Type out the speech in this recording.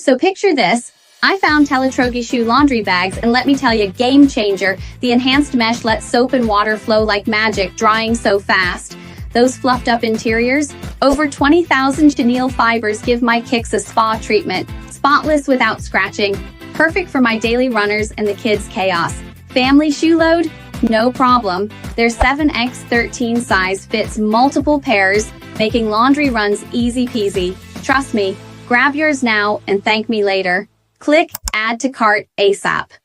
So picture this. I found Teletrogi shoe laundry bags, and let me tell you, game changer. The enhanced mesh lets soap and water flow like magic, drying so fast. Those fluffed up interiors? Over 20,000 chenille fibers give my kicks a spa treatment. Spotless without scratching. Perfect for my daily runners and the kids' chaos. Family shoe load? No problem. Their 7x13 size fits multiple pairs, making laundry runs easy peasy. Trust me, grab yours now and thank me later. Click Add to Cart ASAP.